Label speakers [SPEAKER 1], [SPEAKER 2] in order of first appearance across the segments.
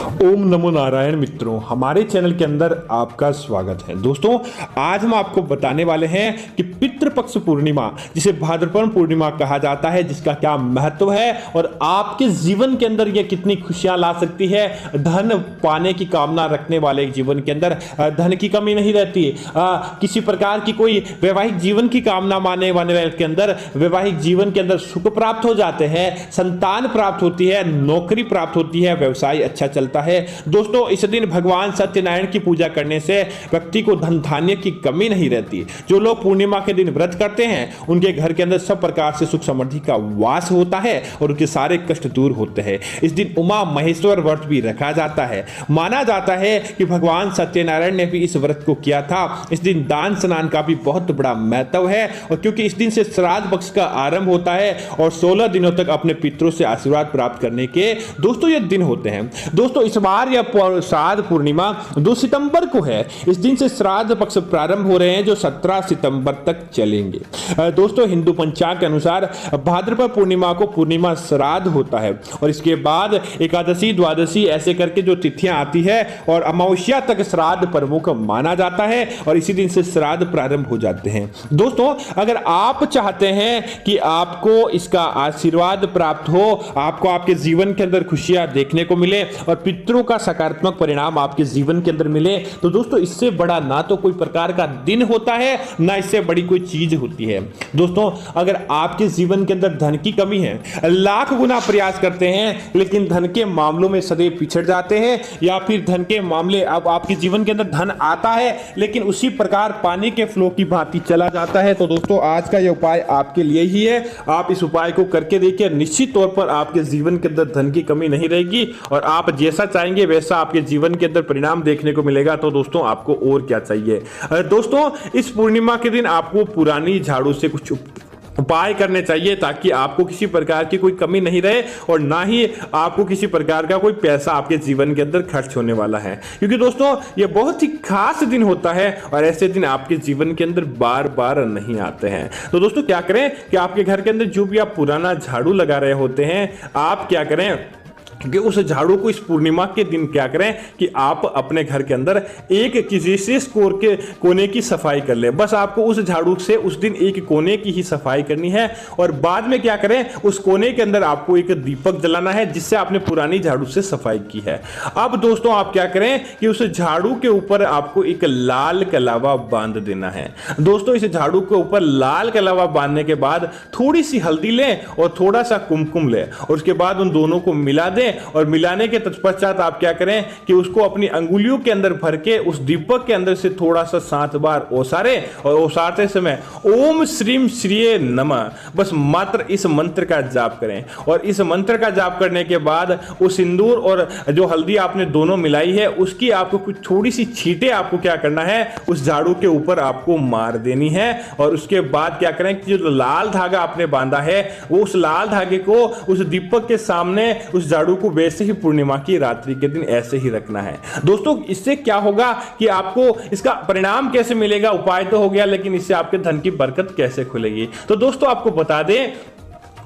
[SPEAKER 1] ओम नमो नारायण मित्रों, हमारे चैनल के अंदर आपका स्वागत है। दोस्तों, आज हम आपको बताने वाले हैं कि पितृपक्ष पूर्णिमा, जिसे भाद्रपद पूर्णिमा कहा जाता है, जिसका क्या महत्व है और आपके जीवन के अंदर यह कितनी खुशियां ला सकती है। धन पाने की कामना रखने वाले जीवन के अंदर धन की कमी नहीं रहती। किसी प्रकार की कोई वैवाहिक जीवन की कामना मानने वाले के अंदर वैवाहिक जीवन के अंदर सुख प्राप्त हो जाते हैं, संतान प्राप्त होती है, नौकरी प्राप्त होती है, व्यवसाय अच्छा चलता है। दोस्तों, इस दिन भगवान सत्यनारायण की पूजा करने से व्यक्ति को धन धान्य की कमी नहीं रहती। जो लोग पूर्णिमा के दिन व्रत करते हैं, उनके घर के अंदर सब प्रकार से सुख समृद्धि का वास होता है और उनके सारे कष्ट दूर होते हैं। इस दिन उमा महेश्वर व्रत भी रखा जाता है। माना जाता है कि भगवान सत्यनारायण ने भी इस व्रत को किया था। इस दिन दान स्नान का भी बहुत बड़ा महत्व है, और क्योंकि इस दिन से श्राद्ध पक्ष का आरंभ होता है और 16 दिनों तक अपने पितरों से आशीर्वाद प्राप्त करने के दोस्तों ये दिन होते हैं। दोस्तों, इस बार यह श्राद्ध पूर्णिमा 2 सितंबर को है। इस दिन से श्राद्ध पक्ष प्रारंभ हो रहे हैं, जो 17 सितंबर तक चलेंगे। दोस्तों, हिंदू पंचांग के अनुसार भाद्रपद पूर्णिमा को पूर्णिमा श्राद्ध होता है और इसके बाद एकादशी, द्वादशी ऐसे करके जो तिथियां आती है और अमावस्या तक श्राद्ध पर्वों को माना जाता है और इसी दिन से श्राद्ध प्रारंभ हो जाते हैं। दोस्तों, अगर आप चाहते हैं कि आपको इसका आशीर्वाद प्राप्त हो, आपको आपके जीवन के अंदर खुशियां देखने को मिले और पितरों का सकारात्मक परिणाम आपके जीवन के अंदर मिले, तो दोस्तों इससे बड़ा ना तो कोई प्रकार का दिन होता है, ना इससे बड़ी कोई चीज होती है। दोस्तों, अगर आपके जीवन के अंदर धन की कमी है, लाख गुना प्रयास करते हैं लेकिन धन के मामलों में सदैव पिछड़ जाते हैं, या फिर धन के मामले अब आपके जीवन के अंदर धन आता है लेकिन उसी प्रकार पानी के फ्लो की भांति चला जाता है, तो दोस्तों आज का यह उपाय आपके लिए ही है। आप इस उपाय को करके देखिए, निश्चित तौर पर आपके जीवन के अंदर धन की कमी नहीं रहेगी और आप जैसा चाहेंगे वैसा आपके जीवन के अंदर परिणाम देखने को मिलेगा। तो दोस्तों, आपको और क्या चाहिए। दोस्तों, इस पूर्णिमा के दिन आपको पुरानी झाड़ू से कुछ उपाय करने चाहिए ताकि आपको किसी प्रकार की कोई कमी नहीं रहे और ना ही आपको किसी प्रकार का कोई पैसा आपके जीवन के अंदर खर्च होने वाला है, क्योंकि दोस्तों ये बहुत ही खास दिन होता है और ऐसे दिन आपके जीवन के अंदर बार बार नहीं आते हैं। तो दोस्तों, क्या करें कि आपके घर के अंदर जो भी आप पुराना झाड़ू लगा रहे होते हैं, आप क्या करें कि उस झाड़ू को इस पूर्णिमा के दिन क्या करें कि आप अपने घर के अंदर एक किसी से कोने की सफाई कर ले। बस आपको उस झाड़ू से उस दिन एक कोने की ही सफाई करनी है और बाद में क्या करें, उस कोने के अंदर आपको एक दीपक जलाना है जिससे आपने पुरानी झाड़ू से सफाई की है। अब दोस्तों, आप क्या करें कि उस झाड़ू के ऊपर आपको एक लाल कलावा बांध देना है। दोस्तों, इस झाड़ू के ऊपर लाल कलावा बांधने के बाद थोड़ी सी हल्दी लें और थोड़ा सा कुमकुम लें और उसके बाद उन दोनों को मिला दें और मिलाने के तत्पश्चात आप क्या करें कि उसको अपनी अंगुलियों के अंदर भर के उस दीपक के अंदर से थोड़ा सा 7 बार ओसारे और ओसारते समय ओम श्रीम श्रीये नमः, बस मात्र इस मंत्र का जाप करें। और इस मंत्र का जाप करने के बाद उस सिंदूर और जो हल्दी आपने दोनों मिलाई है उसकी आपको कुछ थोड़ी सी छींटे आपको क्या करना है, उस झाड़ू के ऊपर आपको मार देनी है। और उसके बाद क्या करें कि जो लाल धागा आपने बांधा है वो उस लाल धागे को उस दीपक के सामने उस झाड़ू को वैसे ही पूर्णिमा की रात्रि के दिन ऐसे ही रखना है। दोस्तों, इससे क्या होगा कि आपको इसका परिणाम कैसे मिलेगा, उपाय तो हो गया लेकिन इससे आपके धन की बरकत कैसे खुलेगी। तो दोस्तों, आपको बता दें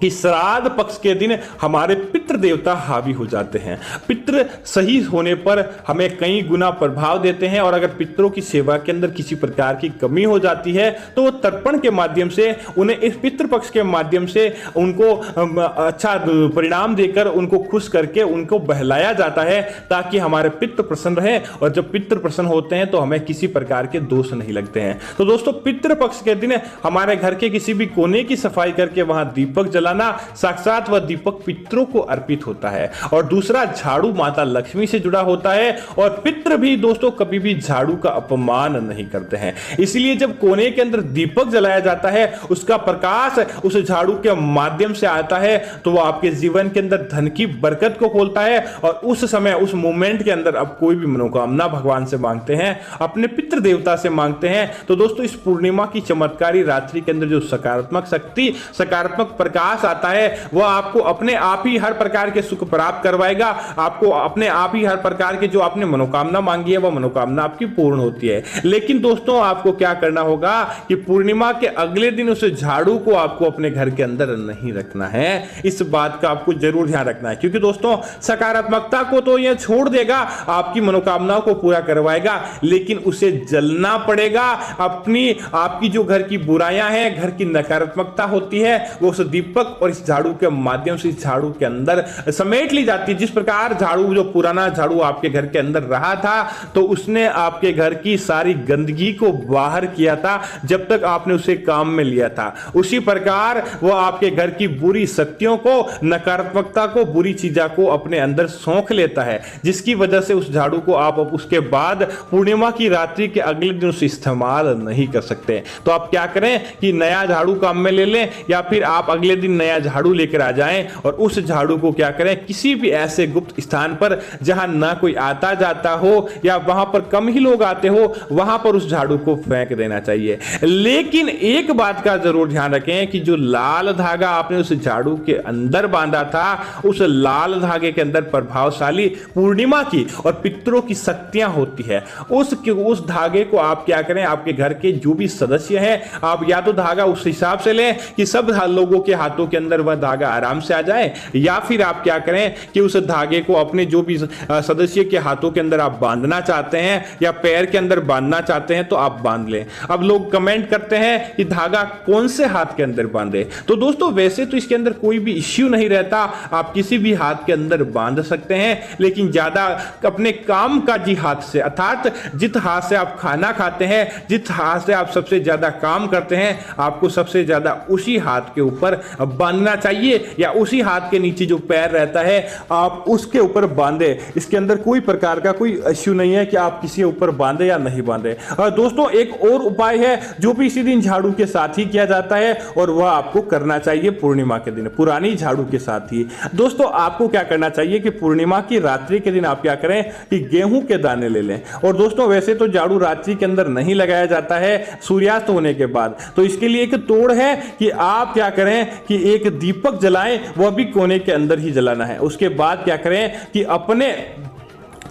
[SPEAKER 1] कि श्राद्ध पक्ष के दिन हमारे पितृ देवता हावी हो जाते हैं। पितृ सही होने पर हमें कई गुना प्रभाव देते हैं और अगर पितरों की सेवा के अंदर किसी प्रकार की कमी हो जाती है तो वो तर्पण के माध्यम से उन्हें इस पितृ पक्ष के माध्यम से उनको अच्छा परिणाम देकर उनको खुश करके उनको बहलाया जाता है ताकि हमारे पितृ प्रसन्न रहे, और जब पितृ प्रसन्न होते हैं तो हमें किसी प्रकार के दोष नहीं लगते हैं। तो दोस्तों, पितृ पक्ष के दिन हमारे घर के किसी भी कोने की सफाई करके वहां दीपक जला साक्षात वह दीपक पितरों को अर्पित होता है। और दूसरा, झाड़ू माता लक्ष्मी से जुड़ा होता है और पितृ भी दोस्तों कभी भी झाड़ू का अपमान नहीं करते हैं। इसलिए जब कोने के अंदर दीपक जलाया जाता है, उसका प्रकाश उस झाड़ू के माध्यम से आता है तो वह आपके जीवन के अंदर धन की बरकत को खोलता है और उस समय उस मोमेंट के अंदर आप कोई भी मनोकामना भगवान से मांगते हैं, अपने पितृ देवता से मांगते हैं। तो दोस्तों, इस पूर्णिमा की चमत्कारी रात्रि के अंदर जो सकारात्मक शक्ति, सकारात्मक प्रकाश पास आता है वह आपको अपने आप ही हर प्रकार के सुख प्राप्त करवाएगा, आपको अपने आप ही हर प्रकार के जो आपने मनोकामना मांगी है वह मनोकामना आपकी पूर्ण होती है। लेकिन दोस्तों आपको क्या करना होगा कि पूर्णिमा के अगले दिन उस झाड़ू को आपको अपने घर के अंदर नहीं रखना है। इस बात का आपको जरूर ध्यान रखना है, क्योंकि दोस्तों सकारात्मकता को तो यह छोड़ देगा, आपकी मनोकामनाओं को पूरा करवाएगा, लेकिन उसे जलना पड़ेगा। आपकी जो घर की बुराइयां हैं, घर की नकारात्मकता होती है, वो उस दीपक और इस झाड़ू के माध्यम से इस झाड़ू के अंदर समेट ली जाती है। जिस प्रकार झाड़ू, जो पुराना झाड़ू आपके घर के अंदर रहा था, तो उसने आपके घर की सारी गंदगी को बाहर किया था जब तक आपने उसे काम में लिया था। उसी प्रकार वो आपके घर की बुरी शक्तियों को, नकारात्मकता को, बुरी चीजों को अपने अंदर सोख लेता है, जिसकी वजह से उस झाड़ू को आप उसके बाद पूर्णिमा की रात्रि के अगले दिन उसे इस्तेमाल नहीं कर सकते। तो आप क्या करें कि नया झाड़ू काम में ले लें, या फिर आप अगले दिन नया झाड़ू लेकर आ जाएं और उस झाड़ू को क्या करें, किसी भी ऐसे गुप्त स्थान पर जहां ना कोई आता जाता हो या वहां पर कम ही लोग आते हो, वहां पर उस झाड़ू को फेंक देना चाहिए। लेकिन एक बात का जरूर ध्यान रखें कि जो लाल धागा आपने उस झाड़ू के अंदर बांधा था, उस लाल धागे के अंदर प्रभावशाली पूर्णिमा की और पितरों की शक्तियां होती है। उस धागे को आप क्या करें, आपके घर के जो भी सदस्य हैं, आप या तो धागा उस हिसाब से लें कि सब लोगों के हाथों के अंदर वह धागा आराम से आ जाए, या फिर आप क्या करें कि उस धागे को अपने जो भी सदस्य के हाथों के अंदर आप बांधना चाहते हैं या पैर के अंदर बांधना चाहते हैं तो आप बांध लें। अब लोग कमेंट करते हैं कि धागा कौन से हाथ के अंदर बांधे, तो दोस्तों वैसे तो इसके अंदर कोई भी इश्यू नहीं रहता, आप किसी भी हाथ के अंदर बांध सकते हैं, लेकिन ज्यादा अपने काम का जी हाथ से, अर्थात जिस हाथ से आप खाना खाते हैं, जिस हाथ से आप सबसे ज्यादा काम करते हैं, आपको सबसे ज्यादा उसी हाथ के ऊपर बांधना चाहिए, या उसी हाथ के नीचे जो पैर रहता है आप उसके ऊपर बांधे। इसके अंदर कोई प्रकार का कोई इश्यू नहीं है कि आप किसी ऊपर बांधे या नहीं बांधे। और दोस्तों एक और उपाय है जो भी इसी दिन झाड़ू के साथ ही किया जाता है, और वह आपको करना चाहिए पूर्णिमा के दिन, पुरानी झाड़ू के साथ ही। दोस्तों आपको क्या करना चाहिए कि पूर्णिमा की रात्रि के दिन आप क्या करें कि गेहूं के दाने ले लें। और दोस्तों वैसे तो झाड़ू रात्रि के अंदर नहीं लगाया जाता है, सूर्यास्त होने के बाद, तो इसके लिए एक तोड़ है कि आप क्या करें कि एक दीपक जलाएं, वह भी कोने के अंदर ही जलाना है। उसके बाद क्या करें कि अपने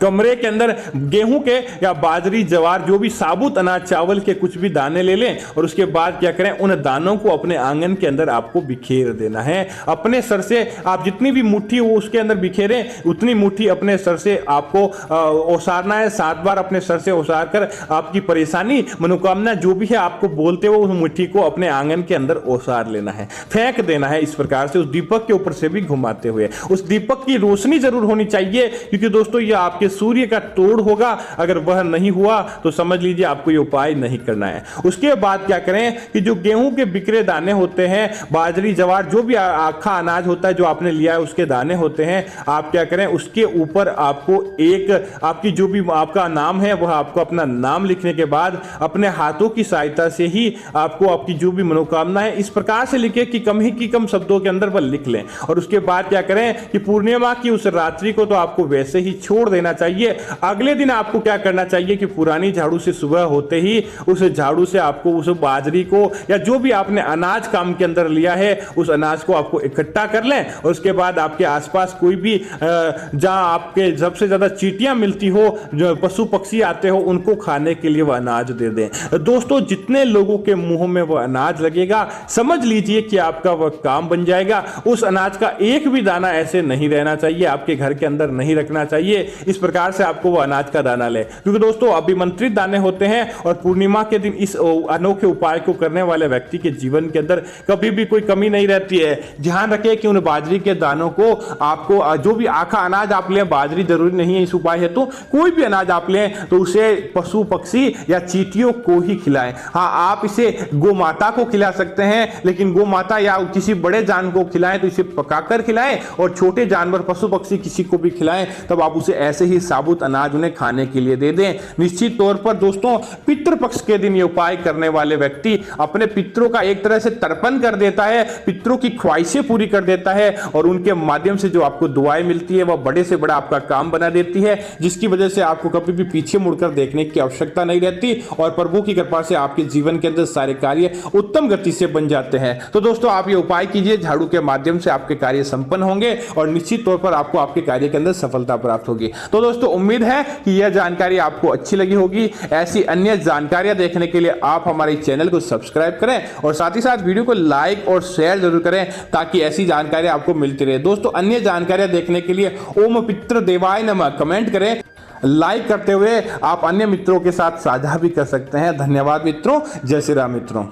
[SPEAKER 1] कमरे के अंदर गेहूं के या बाजरी, जवार, जो भी साबुत अनाज, चावल के कुछ भी दाने ले लें, और उसके बाद क्या करें उन दानों को अपने आंगन के अंदर आपको बिखेर देना है। अपने सर से आप जितनी भी मुट्ठी हो उसके अंदर बिखेरें, उतनी मुट्ठी अपने सर से आपको ओसारना है। 7 बार अपने सर से ओसार कर आपकी परेशानी, मनोकामना जो भी है आपको बोलते हो, उस मुट्ठी को अपने आंगन के अंदर ओसार लेना है, फेंक देना है। इस प्रकार से उस दीपक के ऊपर से भी घुमाते हुए, उस दीपक की रोशनी जरूर होनी चाहिए, क्योंकि दोस्तों ये आपके सूर्य का तोड़ होगा। अगर वह नहीं हुआ तो समझ लीजिए आपको ये उपाय नहीं करना है। उसके बाद क्या करें कि जो गेहूं के बिखरे दाने होते हैं, बाजरी, जवार, जो भी आखा अनाज होता है जो आपने लिया है, उसके दाने होते हैं, आप क्या करें उसके ऊपर आपको एक, आपकी जो भी आपका नाम है वह आपको अपना नाम लिखने के बाद अपने हाथों की सहायता से ही आपको आपकी जो भी मनोकामना है इस प्रकार से लिखे कि कम ही की कम शब्दों के अंदर वह लिख लें। और उसके बाद क्या करें कि पूर्णिमा की उस रात्रि को तो आपको वैसे ही छोड़ देना चाहिए। अगले दिन आपको क्या करना चाहिए कि पुरानी झाड़ू से सुबह होते ही उस झाड़ू से आपको उस बाजरी को या जो भी आपने अनाज काम के अंदर लिया है उस अनाज को आपको इकट्ठा कर लें। और उसके बाद आपके आसपास कोई भी जहां आपके सबसे ज्यादा चींटियां मिलती हो, जो पशु पक्षी आते हो, उनको खाने के लिए वह अनाज दे दें। दोस्तों जितने लोगों के मुंह में वह अनाज लगेगा समझ लीजिए कि आपका वह काम बन जाएगा। उस अनाज का एक भी दाना ऐसे नहीं रहना चाहिए, आपके घर के अंदर नहीं रखना चाहिए। इस प्रकार से आपको वो अनाज का दाना ले, क्योंकि दोस्तों अभिमंत्रित दाने होते हैं और पूर्णिमा के दिन इस अनोखे उपाय को करने वाले व्यक्ति के जीवन के अंदर कभी भी कोई कमी नहीं रहती है। ध्यान रखें कि उन बाजरी के दानों को आपको जो भी आखा अनाज आप लें, बाजरी जरूरी नहीं है इस उपाय है, तो कोई भी अनाज आप लें तो उसे पशु पक्षी या चींटियों को ही खिलाएं। हाँ, आप इसे गौ माता को खिला सकते हैं, लेकिन गौ माता या किसी बड़े जानवर को खिलाएं तो इसे पकाकर खिलाएं, और छोटे जानवर पशु पक्षी किसी को भी खिलाएं तब आप उसे ऐसे ही ही साबुत अनाज उन्हें खाने के लिए दे दें। निश्चित तौर पर दोस्तों पितृपक्ष के दिन ये उपाय करने वाले व्यक्ति अपने पितरों का एक तरह से तर्पण कर देता है, पितरों की ख्वाहिशें पूरी कर देता है और उनके माध्यम से जो आपको दुआएं मिलती है वह बड़े से बड़ा आपका काम बना देती है, जिसकी वजह से आपको कभी भी पीछे मुड़कर देखने की आवश्यकता नहीं रहती और प्रभु की कृपा से आपके जीवन के अंदर सारे कार्य उत्तम गति से बन जाते हैं। तो दोस्तों आप ये उपाय कीजिए, झाड़ू के माध्यम से आपके कार्य संपन्न होंगे और निश्चित तौर पर आपको आपके कार्य के अंदर सफलता प्राप्त होगी। तो दोस्तों उम्मीद है कि यह जानकारी आपको अच्छी लगी होगी। ऐसी अन्य जानकारियां देखने के लिए आप हमारे चैनल को सब्सक्राइब करें और साथ ही साथ वीडियो को लाइक और शेयर जरूर करें ताकि ऐसी जानकारी आपको मिलती रहे। दोस्तों अन्य जानकारियां देखने के लिए ओम पितृ देवाय नमः कमेंट करें। लाइक करते हुए आप अन्य मित्रों के साथ साझा भी कर सकते हैं। धन्यवाद मित्रों। जय श्री राम मित्रों।